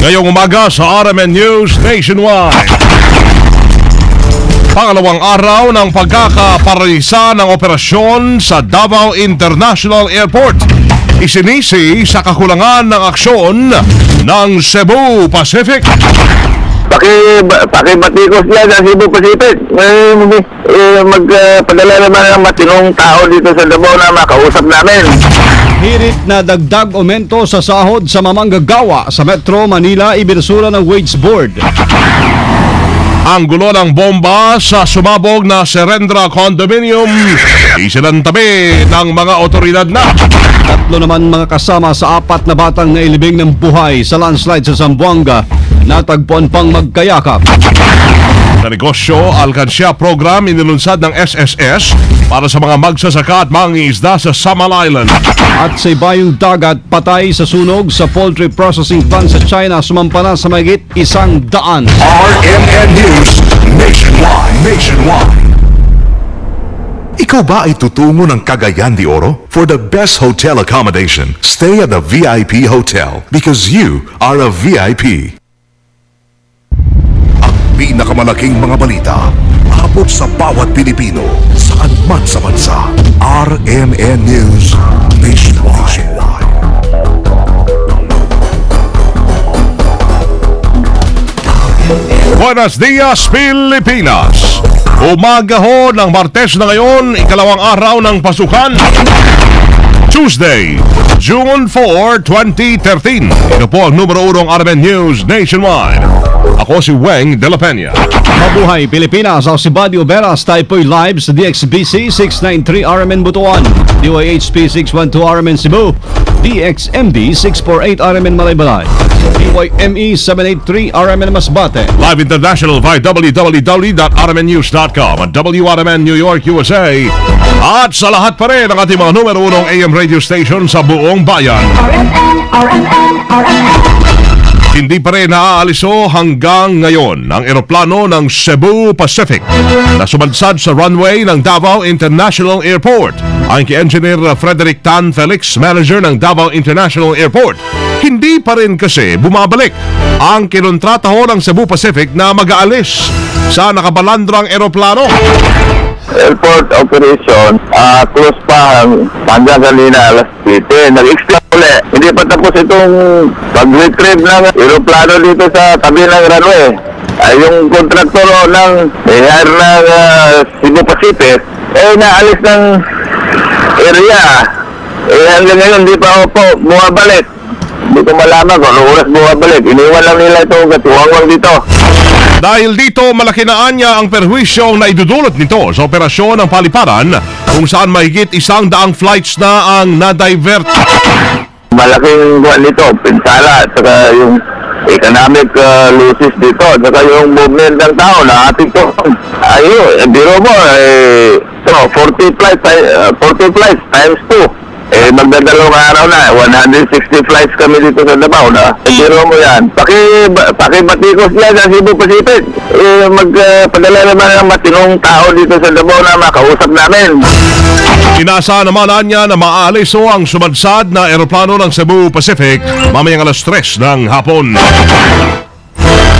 Ngayong umaga sa RMN News Nationwide. Pangalawang araw ng pagkakaparisa ng operasyon sa Davao International Airport. Isinisi sa kakulangan ng aksyon ng Cebu Pacific. Pakibatikos yan sa Cebu Pacific. Magpadala naman ng matinong tao dito sa Davao na makausap namin. Hirit na dagdag aumento sa sahod sa mamanggagawa sa Metro Manila ibinunsura ng Wage Board. Ang gulo ng bomba sa sumabog na Serendra Condominium isinantabi ng mga otoridad na. Tatlo naman mga kasama sa apat na batang nailibing ng buhay sa landslide sa Zamboanga, natagpuan pang magkayakap. Sa negosyo, alkansya program inilunsad ng SSS para sa mga magsasaka at mangingisda sa Samal Island. At sa ibayong dagat, patay sa sunog sa poultry processing plant sa China, sumampa na sa mahigit 100. RMN News Nationwide. Ikaw ba ay tutungo ng Cagayan de Oro? For the best hotel accommodation, stay at the VIP Hotel because you are a VIP. Ang pinakamalaking mga balita, abot sa bawat Pilipino, saan man sa bansa. RMN News Nationwide. Buenos dias, Pilipinas! Umaga ho ng Martes na ngayon, ikalawang araw ng pasukan. Tuesday, June 4, 2013. Ito po ang numero 1 RMN News Nationwide. Ako si Weng de la Peña. Mabuhay Pilipinas, ako si Buddy Oberas, Typoy Live sa DXBC 693 RMN Butuan, DYHP 612 RMN Cebu, DXMD 648 RMN Malaybalay, DYME 783 RMN Masbate. Live International via www.rmnnews.com at WRMN New York, USA. At sa lahat pa rin ng ating mga numero 1 AM radio station sa buong bayan. Hindi pa rin naaaliso hanggang ngayon ang eroplano ng Cebu Pacific na sumadsad sa runway ng Davao International Airport. Ang Engineer Frederick Tan Felix, manager ng Davao International Airport, hindi pa rin kasi bumabalik ang kinontrata ho ng Cebu Pacific na mag-aalis sa nakabalandrang eroplano. Airport operation, close pa hanggang kanina alas 7. Nag-explain ulit. Hindi pa tapos itong pag-retrieve ng aeroplano dito sa tabi ng runway. Yung kontraktor ng air ng Cebu Pacific, naalis ng area. Hanggang ngayon, hindi pa po bumabalik. Hindi ko malaman kung anong oras bumabalik. Iniwan lang nila itong katiwangwang dito. Dahil dito, malaki na anya ang perwisyo na idudulot nito sa operasyon ng paliparan kung saan mahigit 100 flights na ang na-divert. Malaking buwan nito, pinsala, at saka yung economic losses dito, at saka yung movement ng tao na ating to. Ayun, biro mo, 40 flights times 2. Magdadalawang araw na, 160 flights kami dito sa Davao na. Biro mo yan. Pakibatikos yan sa Cebu Pacific. Magpadala naman ng matinong tao dito sa Davao na makausap namin. Inasa naman niya na maalis ho ang sumadsad na eroplano ng Cebu Pacific mamayang alas 3 ng hapon.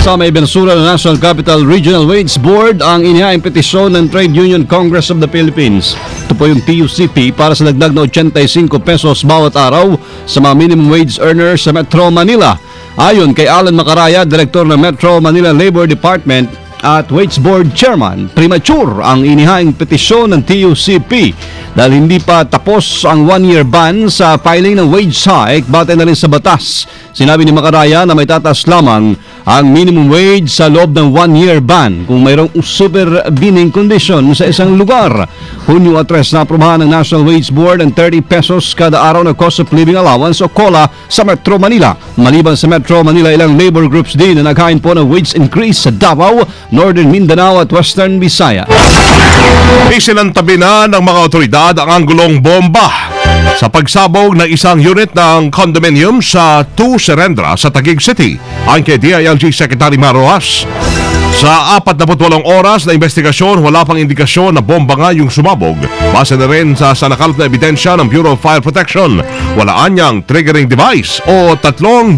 Sa may bensura ng National Capital Regional Wage Board ang inihaing petisyon ng Trade Union Congress of the Philippines. Ito po yung TUCP para sa dagdag na 85 pesos bawat araw sa mga minimum wage earners sa Metro Manila. Ayon kay Alan Macaraya, Direktor ng Metro Manila Labor Department at Wage Board Chairman, premature ang inihaing petisyon ng TUCP dahil hindi pa tapos ang 1-year ban sa filing ng wage hike batay na rin sa batas. Sinabi ni Macaraya na may tataas lamang ang minimum wage sa loob ng 1-year ban kung mayroong supervening condition sa isang lugar. Hunyo at 3 na aprobahan ng National Wage Board ang 30 pesos kada araw na cost of living allowance o COLA sa Metro Manila. Maliban sa Metro Manila, ilang labor groups din na naghain po ng wage increase sa Davao, Northern Mindanao at Western Visayas. Isinantabi na ng mga otoridad ang anggulong bomba sa pagsabog ng isang unit ng condominium sa 2 Serendra sa Taguig City. Ang kay DILG Secretary Maroas, Sa 48 oras na investigasyon, wala pang indikasyon na bomba nga yung sumabog. Base na rin sa nakalap na ebidensya ng Bureau of Fire Protection, wala anyang triggering device o tatlong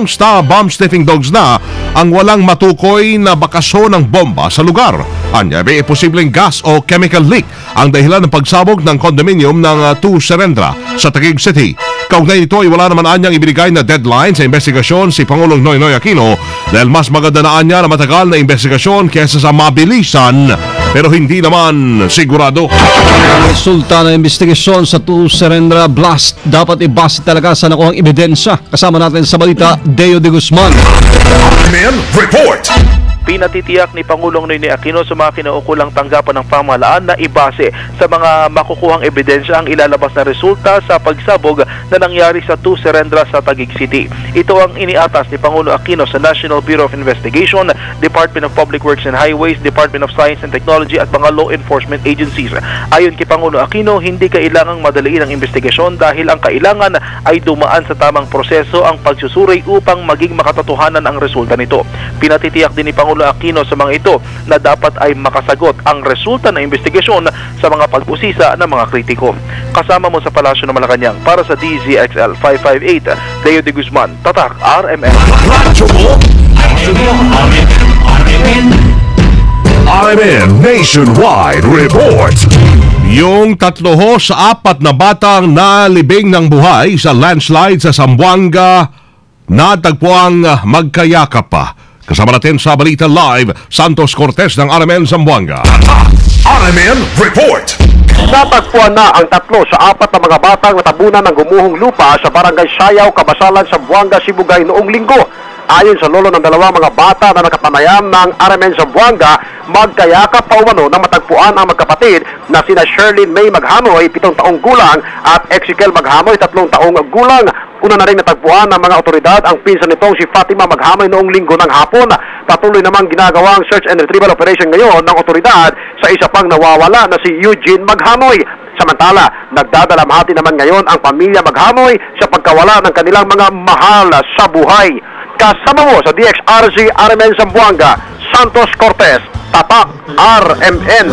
star bomb sniffing dogs na ang walang matukoy na bakaso ng bomba sa lugar. Anya, may posibleng gas o chemical leak ang dahilan ng pagsabog ng condominium ng 2 Serendra sa Taguig City. Kaugnay nito ay wala naman anyang ibinigay na deadline sa investigasyon si Pangulong Noynoy Aquino dahil mas maganda na anya na matagal na investigasyon kesa sa mabilisan pero hindi naman sigurado. Ang resulta ng investigasyon sa 2 Serendra Blast dapat ibase talaga sa nakuhang ebidensya. Kasama natin sa balita, Deo de Guzman. Men report! Pinatitiyak ni Pangulong Noynoy Aquino sa mga kinaukulang tanggapan ng pamahalaan na ibase sa mga makukuhang ebidensya ang ilalabas na resulta sa pagsabog na nangyari sa 2 Serendra sa Taguig City. Ito ang iniatas ni Pangulo Aquino sa National Bureau of Investigation, Department of Public Works and Highways, Department of Science and Technology at mga law enforcement agencies. Ayon kay Pangulo Aquino, hindi kailangang madaliin ang investigasyon dahil ang kailangan ay dumaan sa tamang proseso ang pagsusuri upang maging makatotohanan ang resulta nito. Pinatitiyak din ni Pangulo Aquino sa mga ito na dapat ay makasagot ang resulta ng investigasyon sa mga pag-usisa ng mga kritiko. Kasama mo sa Palasyo ng Malacanang para sa DZXL 558, Deo de Guzman, Tatak, RMN. RMN Nationwide Report! Yung 3 sa 4 na batang nalibing ng buhay sa landslide sa Zamboanga natagpuang magkayakap pa. Kasama natin sa Balita Live, Santos Cortez ng RMN Zamboanga. RMN Report! Natagpuan na ang 3 sa 4 na mga batang natabunan ng gumuhong lupa sa Barangay Sayaw, Kabasalan, Zamboanga, Sibugay noong linggo. Ayon sa lolo ng 2 mga bata na nakapanayam ng RMN Zamboanga, magkayakap pa umano nang matagpuan ang magkapatid na sina Sherlyn May Maghanoy, 7 taong gulang, at Ezekiel Maghanoy, 3 taong gulang. Una na rin natagpuan ng mga otoridad ang pinsan nitong si Fatima Maghanoy noong linggo ng hapon. Patuloy namang ginagawang search and retrieval operation ngayon ng otoridad sa isa pang nawawala na si Eugene Maghanoy. Samantala, nagdadalamhati naman ngayon ang pamilya Maghanoy sa pagkawala ng kanilang mga mahal sa buhay. Kasama mo sa DXRC RMN Zamboanga, Santos Cortez, Tatak, RMN.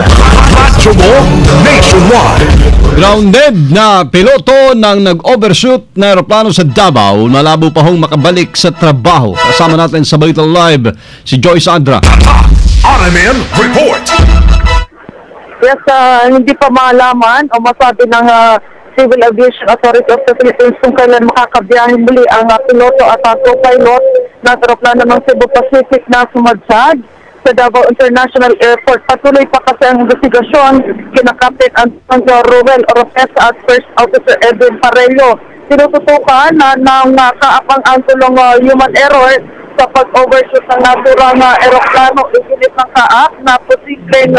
Nationwide! Grounded na piloto ng nag-overshoot na aeroplano sa Davao, malabo pa hong makabalik sa trabaho. Kasama natin sa Balita Live si Joyce Adra. RMN Report! Yes, hindi pa malaman o masabi ng Civil Aviation Authority of the Philippines kung kailan makakabiyahin muli ang piloto at co-pilot ng aeroplano ng Cebu Pacific na sumadsad sa Davao International Airport. Patuloy pa kasi ang investigasyon kina Captain Antonio Ruel Oropesa at First Officer Edwin Parello. Tinututukan na ng kaapang angkulong human error sa pag-overshoot ng naturang aeroplano. Iginit ng kaap na posibleng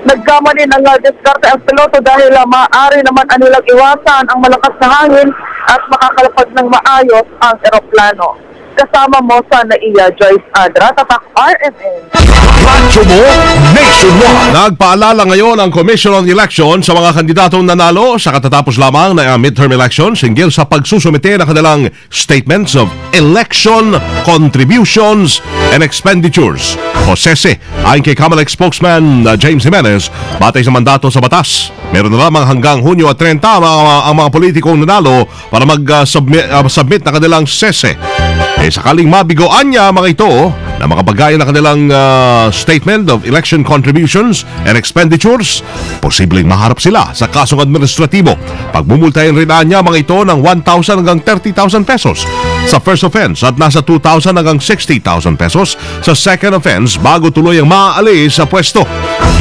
nagkamali ng diskarte ang piloto dahil maaari naman anilang iwasan ang malakas na hangin at makakalapag ng maayos ang aeroplano. Kasama mo sa naiya Joyce Adra, Tatak, RMN. Nationwide! Nagpaalala ngayon ang Commission on Election sa mga kandidatong nanalo sa katatapos lamang na midterm elections hinggil sa pagsusumite ng kanilang statements of election contributions and expenditures o SESE. Ayon kay Comelec spokesman James Jimenez, batay sa mandato sa batas, meron na lamang hanggang Hunyo at 30 ang mga politikong nanalo para mag-submit na kanilang SESE. Sakaling mabigoan niya mga ito na makapagaya ng kanilang statement of election contributions and expenditures, posibleng maharap sila sa kasong administratibo. Pagmumultahin rin niya mga ito ng 1,000 hanggang 30,000 pesos sa first offense at nasa 2,000 hanggang 60,000 pesos sa second offense bago tuloy ang maaalis sa pwesto.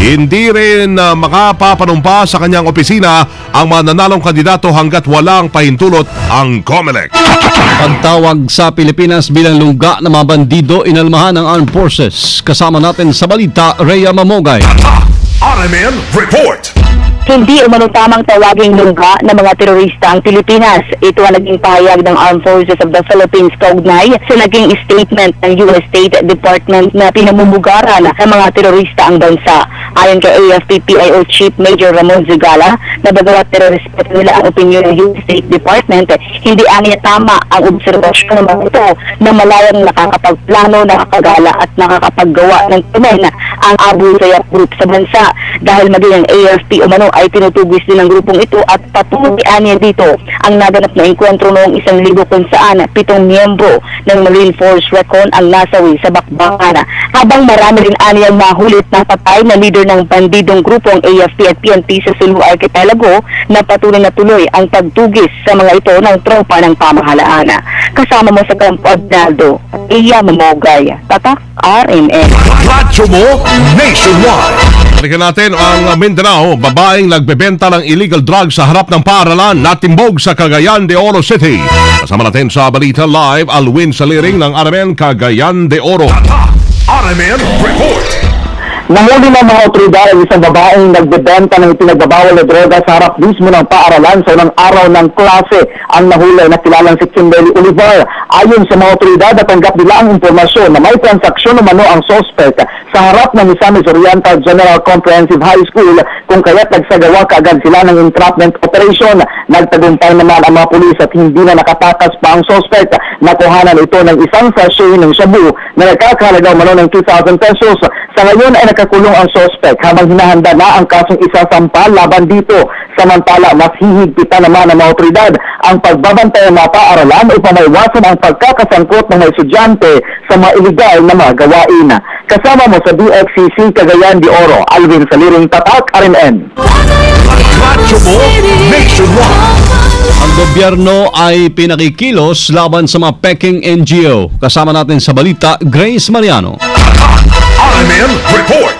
Hindi rin makapapanumpa sa kanyang opisina ang mga nanalong kandidato hanggat walang pahintulot ang Comelec. Pagtawag sa Pilipinas bilang lungga ng mga bandido inalmahan ng Armed Forces. Kasama natin sa balita, Rhea Mamogay. RMN Report! hindi umano tamang tawaging lungga ng mga terorista ang Pilipinas. Ito ang naging pahayag ng Armed Forces of the Philippines kaugnay sa naging statement ng US State Department na pinamumugaran ng mga terorista ang bansa. Ayon kay AFP-CIO Chief Major Ramon Zigala, na bagamat respeto nila ang opinyon ng US State Department, hindi aniya tama ang obserbasyon ng mga ito na malayang nakakapagplano, nakakagala at nakakapaggawa ng krimen ang Abu Sayyaf Group sa bansa. Dahil maging ang AFP umano ay tinutugis din ng grupong ito at patuloy aniya dito ang naganap na engkwentro noong 1,000 kung saan 7 miyembro ng Marine Force Recon ang nasawi sa bakbakan. Habang marami rin aniyang mahulit na patay na leader ng bandidong grupong AFP at PNP sa Sulu Archipelago na patuloy na tuloy ang pagtugis sa mga ito ng tropa ng pamahalaan. Kasama mo sa Campo Aguinaldo, Iya Mamogay, Tatak RMN. Radyo mo nationwide. Balikan natin ang Mindanao. Babaeng nagbebenta ng illegal drugs sa harap ng paaralan natimbog sa Cagayan de Oro City. Kasama natin sa Balita Live, Alwin Saliring ng RMN Cagayan de Oro. RMN Report. Nahuli ng mga otoridad ang isang babaeng nagbebenta ng ipinagbabawal na droga sa harap mismo ng paaralan sa unang araw ng klase. Ang nahuli na kilalang si Kimberly Olivar. Ayon sa mga otoridad, natanggap nila ang impormasyon na may transaksyon umano ang suspect sa harap ng Misamis Oriental General Comprehensive High School, kung kaya't nagsagawa kaagad sila ng entrapment operation. Nagtagumpay naman ang mga pulis at hindi na nakatakas pa ang suspect. Nakuhanan ito ng isang sachet ng shabu na nagkakahalaga umano ng 2,000 pesos. Sa ngayon ay nakakulong ang suspect habang hinahanda na ang kasong isasampal laban dito. Samantala, mas hihigpitan naman ng mga otoridad ang pagbabantay ng mga paaralan upang maiwasan ang pagkakasangkot ng mga estudyante sa mga iligal na mga gawain. Kasama mo sa DXCC Cagayan de Oro, Alvin Saliring, Tatak RMN. Radyo mo nationwide. Ang gobyerno ay pinakikilos laban sa mga peking NGO. Kasama natin sa balita, Grace Mariano. RMN Report.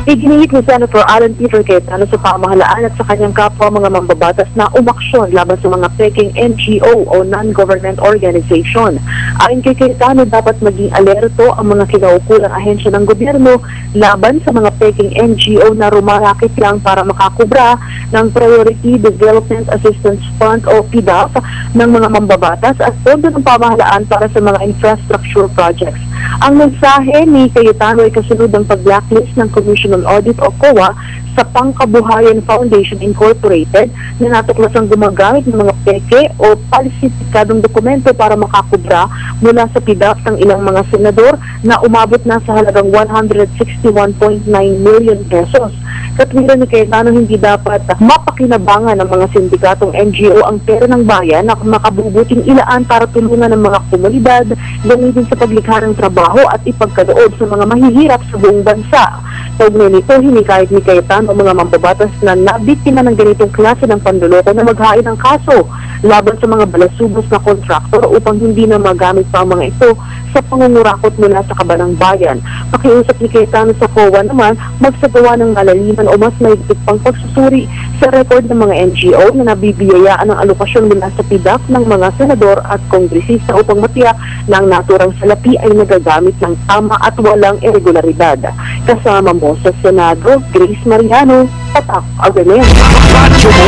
Iginiit ni Senator Alan Peter Cayetano sa pamahalaan at sa kanyang kapwa mga mambabatas na umaksyon laban sa mga peking NGO o non-government organization. Ayon kay Cayetano, dapat maging alerto ang mga kinaukulang ahensya ng gobyerno laban sa mga peking NGO na rumarakit lang para makakubra ng Priority Development Assistance Fund o PDAF ng mga mambabatas at pondo ng pamahalaan para sa mga infrastructure projects. Ang mensahe ni Cayetano ay kasunod ng pag-blacklist ng Commission on Audit o COA sa Pangkabuhayan Foundation Incorporated na natuklasang gumagamit ng mga peke o palsifikadong dokumento para makakubra mula sa PDAF ng ilang mga senador na umabot na sa halagang 161.9 million pesos. Katwiran ni Cayetano, hindi dapat mapakinabangan ng mga sindikatong NGO ang pera ng bayan na makabubuting ilaan para tulungan ng mga komunidad, gamitin sa paglikha ng trabaho at ipagkaloob sa mga mahihirap sa buong bansa. Kaugnay nito, hinikayat ni Cayetano ang mga mambabatas na nabiktima ng ganitong klase ng panloloko na maghain ng kaso laban sa mga balasubos na kontraktor upang hindi na magamit pa ang mga ito sa pangungurakot mula sa kabanang bayan. Pakiusap ni Cayetano sa COA naman magsagawa ng malaliman o mas mahigpit pang pagsusuri sa record ng mga NGO na nabibiyayaan ng alokasyon mula sa PDAF ng mga senador at kongresista upang matiyak na ang naturang salapi ay nagagamit ng tama at walang irregularidad. Kasama mo sa Senado, Grace Mariano, Tatak RMN. Radyo mo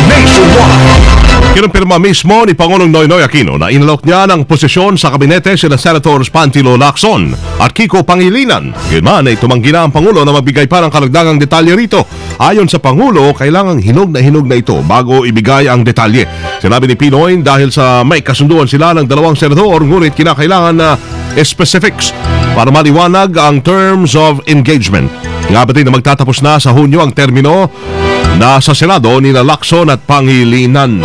nationwide. Kinumpirma mismo ni Pangulong Noynoy Aquino na inalok niya ng posisyon sa kabinete sina Senators Pantilo Lacson at Kiko Pangilinan. Gayunman ay tumanggi na ang Pangulo na magbigay pa ng karagdagang detalye rito. Ayon sa Pangulo, kailangang hinog na ito bago ibigay ang detalye. Sinabi ni Pinoy dahil sa may kasunduan sila ng dalawang senador, ngunit kinakailangan na specifics para maliwanag ang terms of engagement. Nga ba na magtatapos na sa Hunyo ang termino na sa Senado ni Lacson at Pangilinan.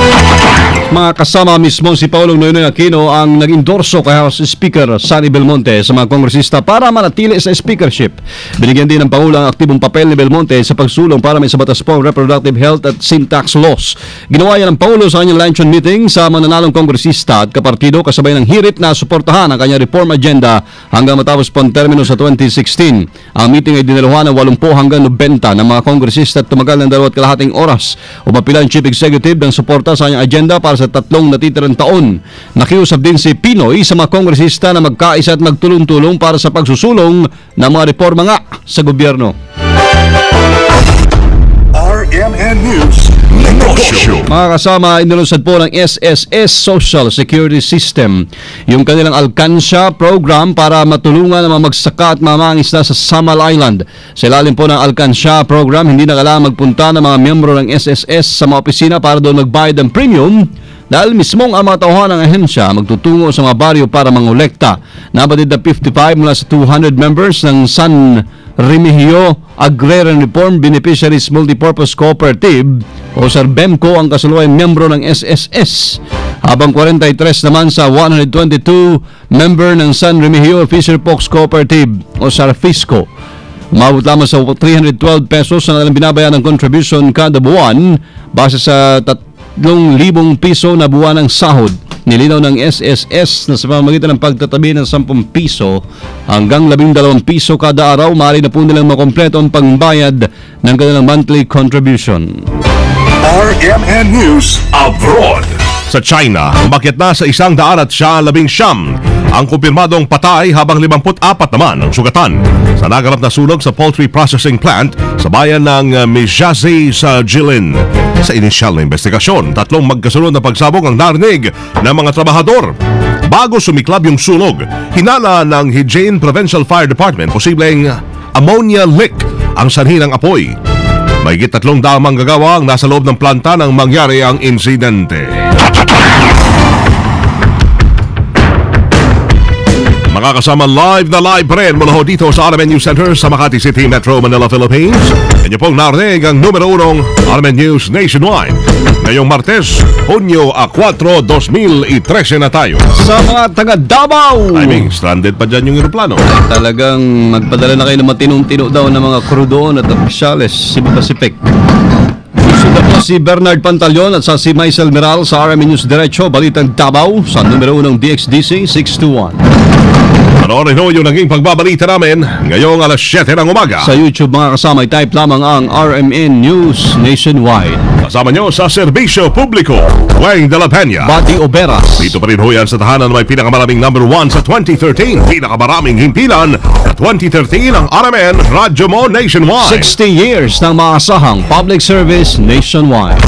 Mga kasama mismo si Paulong Noynoy Aquino ang nag-endorso kay House Speaker Sonny Belmonte sa mga kongresista para manatili sa speakership. Binigyan din ng Pangulo ang aktibong papel ni Belmonte sa pagsulong para may sa batas po reproductive health at sin tax laws. Ginawa yan ng Pangulo sa kanyang luncheon meeting sa mananalong kongresista at kapartido kasabay ng hirit na suportahan ang kanyang reform agenda hanggang matapos po ang termino sa 2016. Ang meeting ay dinaluhan ng 80 hanggang 90 ng mga kongresista at tumagal ng 2.5 oras. Umapila ang Chief Executive ng suporta sa kanyang agenda para sa 3 natitirang taon. Nakiusap din si Pinoy sa mga kongresista na magkaisa at magtulong-tulong para sa pagsusulong ng mga reforma nga sa gobyerno. RMN News, Negosyo. Mga kasama, inilunsad po ng SSS Social Security System yung kanilang Alkansya program para matulungan ang mga magsaka at mamangisda sa Samal Island. Sa ilalim po ng Alkansya program, hindi na kailangan magpunta ng mga miyembro ng SSS sa mga opisina para doon magbayad ng premium dahil mismong ang mga tauhan ng ahensya magtutungo sa mga baryo para mangolekta. Nabatid na 55 mula sa 200 members ng San Remigio Agrarian Reform Beneficiaries Multipurpose Cooperative o SARBEMCO ang kasalukuyang miyembro ng SSS, habang 43 naman sa 122 member ng San Remigio Fisher Folks Cooperative o SARFISCO. Umabot lamang sa 312 pesos na nalang binabayaran ng contribution kada buwan base sa 3,000 piso na buwan ng sahod. Nilinaw ng SSS na sa pamamagitan ng pagtatabi ng 10 piso hanggang 12 piso kada araw, maaari na po nilang makompleto ang pangbayad ng kanilang monthly contribution. RMN News Abroad. Sa China, umakyat na sa 119 ang kumpirmadong patay habang 54 naman ang sugatan sa naganap na sunog sa poultry processing plant sa bayan ng Mijazi sa Jilin. Sa inisyal na investigasyon, 3 magkasunod na pagsabog ang narinig ng mga trabahador. Bago sumiklab yung sunog, hinala ng Hijian Provincial Fire Department posibleng ammonia leak ang sanhi ng apoy. Mahigit 300 manggagawa ang nasa loob ng planta nang mangyari ang insidente. Makakasama live na live pa rin mula ho dito sa RMN News Center sa Makati City, Metro Manila, Philippines. Inyo pong narinig ang numero 1 RMN News Nationwide. Ngayong Martes, Hunyo 4, 2013 na tayo. Sa mga taga Davao, I mean, stranded pa dyan yung aeroplano. talagang magpadala na kayo ng matinong-tino daw ng mga crew doon at opisyales, Cebu Pacific. Susunod po si Bernard Pantaleon at si Maisel Meral sa RMN News Diretso, Balitang Davao sa numero 1 DXDC 621. Panoorin ho yung naging pagbabalita namin ngayong alas 7 ng umaga. Sa YouTube mga kasama, type lamang ang RMN News Nationwide. Kasama nyo sa Serbisyo Publiko, Wayne de la Peña. Bati Oberas. Dito pa rin ho yan sa tahanan na may pinakamaraming number 1 sa 2013. Pinakamaraming himpilan sa 2013 ang RMN Radyo Mo Nationwide. 60 years ng maasahang public service nationwide.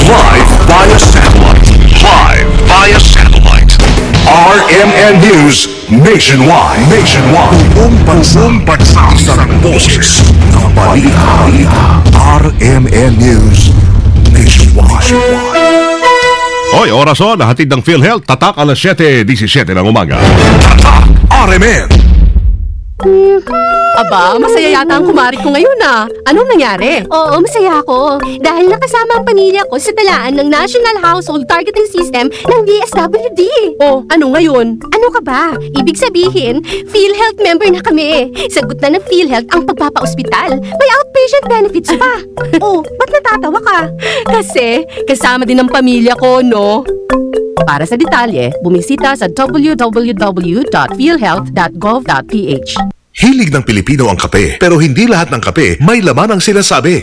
Live via satellite. Live via satellite. RMN News Nationwide. Buong bansa isang boses ng balita. RMN News Nationwide. Hoy, oras o, nahatid ng PhilHealth, tatak alas 7:17 ng umaga. Tatak RMN. Aba, masaya yata ang kumari ko ngayon ah. Anong nangyari? Oo, masaya ako. Dahil nakasama ang pamilya ko sa talaan ng National Household Targeting System ng DSWD. Oh, ano ngayon? Ano ka ba? Ibig sabihin, PhilHealth member na kami. Sagot na ng PhilHealth ang pagpapa-ospital. May outpatient benefits pa. Oh, ba't natatawa ka? Kasi kasama din ang pamilya ko, no? Para sa detalye, bumisita sa www.philhealth.gov.ph. Hilig ng Pilipino ang kape, pero hindi lahat ng kape may laman ang sinasabi.